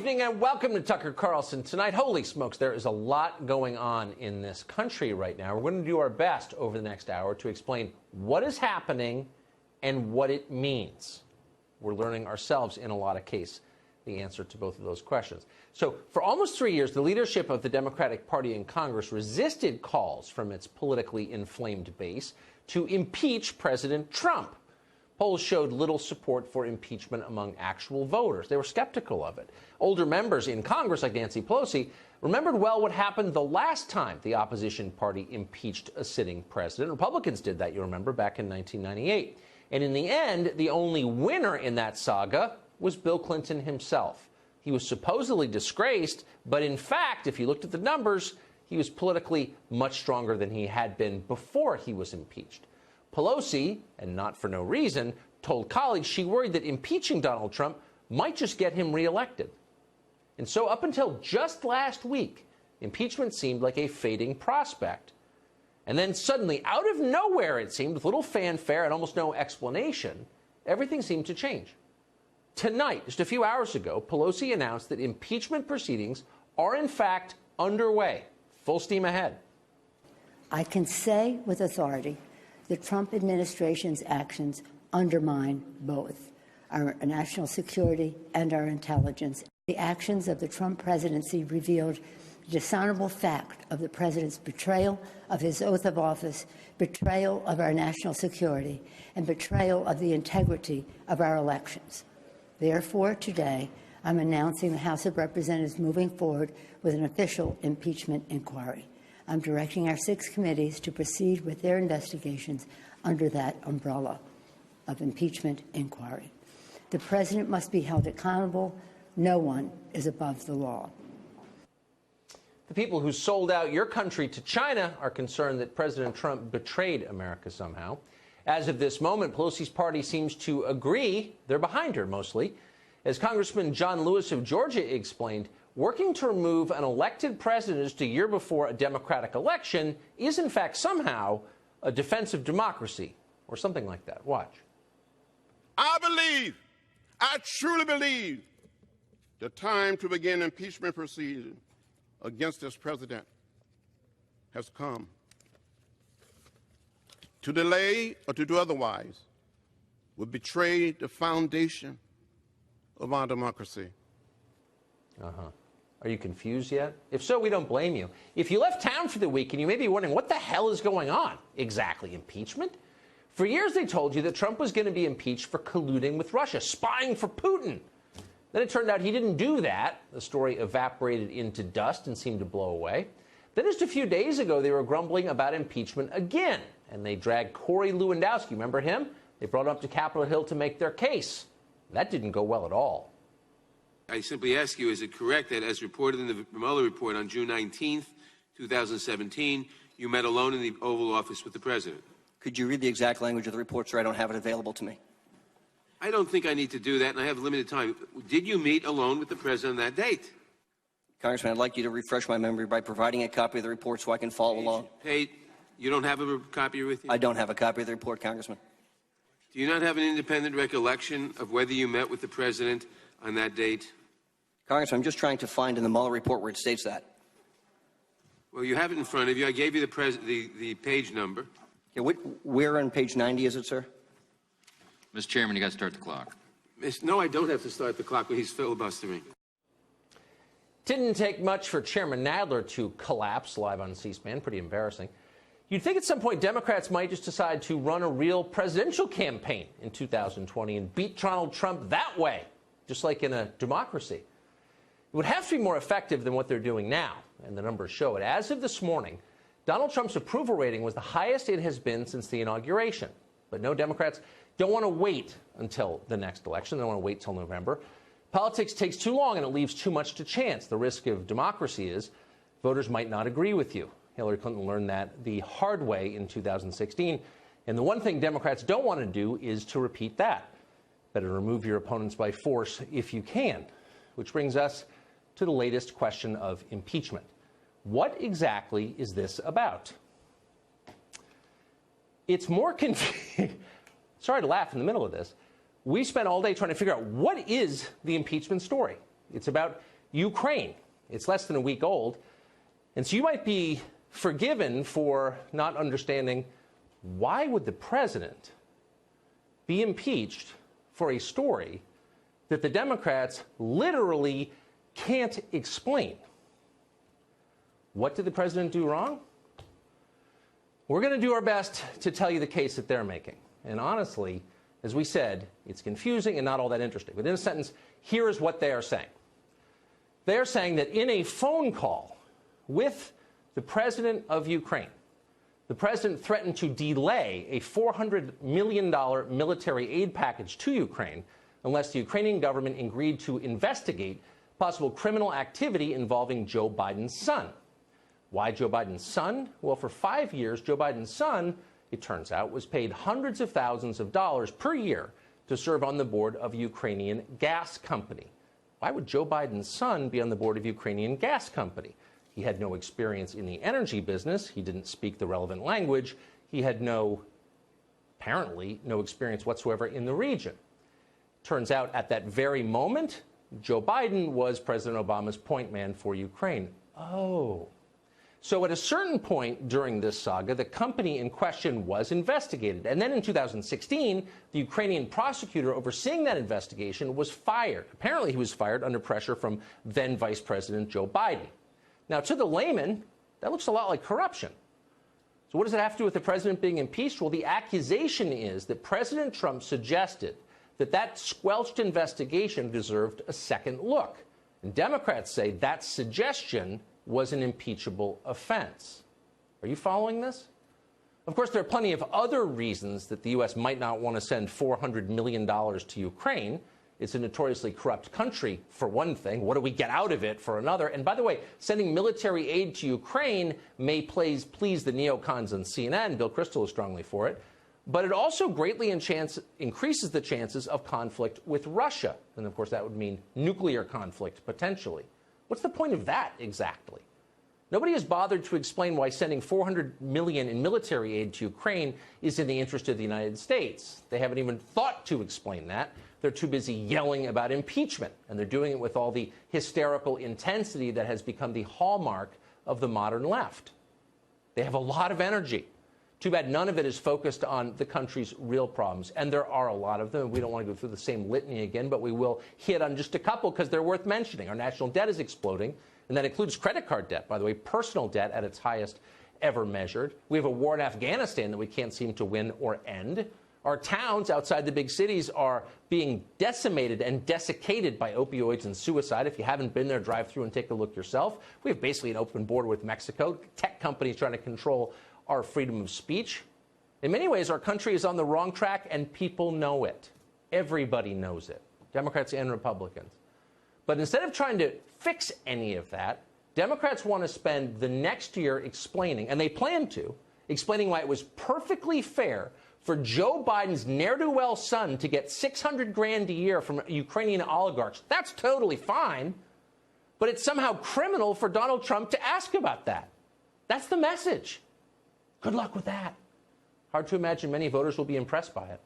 evening and welcome to Tucker Carlson tonight. Holy smokes, there is a lot going on in this country right now. We're going to do our best over the next hour to explain what is happening and what it means. We're learning ourselves in a lot of cases the answer to both of those questions. So for almost 3 years, the leadership of the Democratic Party in Congress resisted calls from its politically inflamed base to impeach President Trump. Polls showed little support for impeachment among actual voters. They were skeptical of it. Older members in Congress, like Nancy Pelosi, remembered well what happened the last time the opposition party impeached a sitting president. Republicans did that, you remember, back in 1998. And in the end, the only winner in that saga was Bill Clinton himself. He was supposedly disgraced, but in fact, if you looked at the numbers, he was politically much stronger than he had been before he was impeached. Pelosi, and not for no reason, told colleagues she worried that impeaching Donald Trump might just get him reelected. And so up until just last week, impeachment seemed like a fading prospect. And then suddenly, out of nowhere, it seemed, with little fanfare and almost no explanation, everything seemed to change. Tonight, just a few hours ago, Pelosi announced that impeachment proceedings are in fact underway, full steam ahead. I can say with authority the Trump administration's actions undermine both our national security and our intelligence. The actions of the Trump presidency revealed the dishonorable fact of the president's betrayal of his oath of office, betrayal of our national security, and betrayal of the integrity of our elections. Therefore, today, I'm announcing the House of Representatives moving forward with an official impeachment inquiry. I'm directing our 6 committees to proceed with their investigations under that umbrella of impeachment inquiry. The president must be held accountable. No one is above the law. The people who sold out your country to China are concerned that President Trump betrayed America somehow. As of this moment, Pelosi's party seems to agree. They're behind her, mostly. As Congressman John Lewis of Georgia explained, working to remove an elected president just a year before a Democratic election is, in fact, somehow a defense of democracy, or something like that. Watch. I truly believe, the time to begin impeachment proceedings against this president has come. To delay or to do otherwise would betray the foundation of our democracy. Are you confused yet? If so, we don't blame you. If you left town for the weekend, you may be wondering, what the hell is going on? Exactly, impeachment? For years, they told you that Trump was going to be impeached for colluding with Russia, spying for Putin. Then it turned out he didn't do that. The story evaporated into dust and seemed to blow away. Then just a few days ago, they were grumbling about impeachment again, and they dragged Corey Lewandowski, remember him? They brought him up to Capitol Hill to make their case. That didn't go well at all. I simply ask you, is it correct that, as reported in the Mueller report on June 19th, 2017, you met alone in the Oval Office with the president? Could you read the exact language of the report, sir? I don't have it available to me. I don't think I need to do that, and I have limited time. Did you meet alone with the president on that date? Congressman, I'd like you to refresh my memory by providing a copy of the report so I can follow along. You don't have a copy with you? I don't have a copy of the report, Congressman. Do you not have an independent recollection of whether you met with the president on that date? Congressman, I'm just trying to find in the Mueller report where it states that. Well, you have it in front of you. I gave you the page number. Yeah, where on page 90 is it, sir? Mr. Chairman, you got to start the clock. No, I don't have to start the clock when he's filibustering. Didn't take much for Chairman Nadler to collapse live on C-SPAN. Pretty embarrassing. You'd think at some point Democrats might just decide to run a real presidential campaign in 2020 and beat Donald Trump that way, just like in a democracy. It would have to be more effective than what they're doing now, and the numbers show it. As of this morning, Donald Trump's approval rating was the highest it has been since the inauguration. But no, Democrats don't want to wait until the next election. They don't want to wait till November. Politics takes too long and it leaves too much to chance. The risk of democracy is voters might not agree with you. Hillary Clinton learned that the hard way in 2016. And the one thing Democrats don't want to do is to repeat that. Better remove your opponents by force if you can. Which brings us to the latest question of impeachment. What exactly is this about? It's more confusing. Sorry to laugh in the middle of this. We spent all day trying to figure out what is the impeachment story. It's about Ukraine. It's less than a week old. And so you might be forgiven for not understanding why would the president be impeached for a story that the Democrats literally can't explain. What did the president do wrong? We're going to do our best to tell you the case that they're making. And honestly, as we said, it's confusing and not all that interesting. But in a sentence, here is what they are saying. They are saying that in a phone call with the president of Ukraine, the president threatened to delay a $400 million military aid package to Ukraine unless the Ukrainian government agreed to investigate possible criminal activity involving Joe Biden's son. Why Joe Biden's son? Well, for 5 years, Joe Biden's son, it turns out, was paid hundreds of thousands of dollars per year to serve on the board of a Ukrainian gas company. Why would Joe Biden's son be on the board of a Ukrainian gas company? He had no experience in the energy business. He didn't speak the relevant language. He had apparently no experience whatsoever in the region. Turns out at that very moment, Joe Biden was President Obama's point man for Ukraine. Oh. So at a certain point during this saga, the company in question was investigated. And then in 2016, the Ukrainian prosecutor overseeing that investigation was fired. Apparently he was fired under pressure from then Vice President Joe Biden. Now, to the layman, that looks a lot like corruption. So what does it have to do with the president being impeached? Well, the accusation is that President Trump suggested that squelched investigation deserved a second look. And Democrats say that suggestion was an impeachable offense. Are you following this? Of course, there are plenty of other reasons that the U.S. might not want to send $400 million to Ukraine. It's a notoriously corrupt country, for one thing. What do we get out of it, for another? And by the way, sending military aid to Ukraine may please the neocons on CNN. Bill Kristol is strongly for it. But it also greatly increases the chances of conflict with Russia. And, of course, that would mean nuclear conflict, potentially. What's the point of that, exactly? Nobody has bothered to explain why sending $400 million in military aid to Ukraine is in the interest of the United States. They haven't even thought to explain that. They're too busy yelling about impeachment, and they're doing it with all the hysterical intensity that has become the hallmark of the modern left. They have a lot of energy. Too bad none of it is focused on the country's real problems, and there are a lot of them. We don't want to go through the same litany again, but we will hit on just a couple because they're worth mentioning. Our national debt is exploding, and that includes credit card debt, by the way, personal debt at its highest ever measured. We have a war in Afghanistan that we can't seem to win or end. Our towns outside the big cities are being decimated and desiccated by opioids and suicide. If you haven't been there, drive through and take a look yourself. We have basically an open border with Mexico. Tech companies trying to control our freedom of speech. In many ways, our country is on the wrong track, and people know it. Everybody knows it, Democrats and Republicans. But instead of trying to fix any of that, Democrats want to spend the next year explaining, and they plan to, explaining why it was perfectly fair for Joe Biden's ne'er-do-well son to get $600,000 a year from Ukrainian oligarchs. That's totally fine. But it's somehow criminal for Donald Trump to ask about that. That's the message. Good luck with that. Hard to imagine many voters will be impressed by it.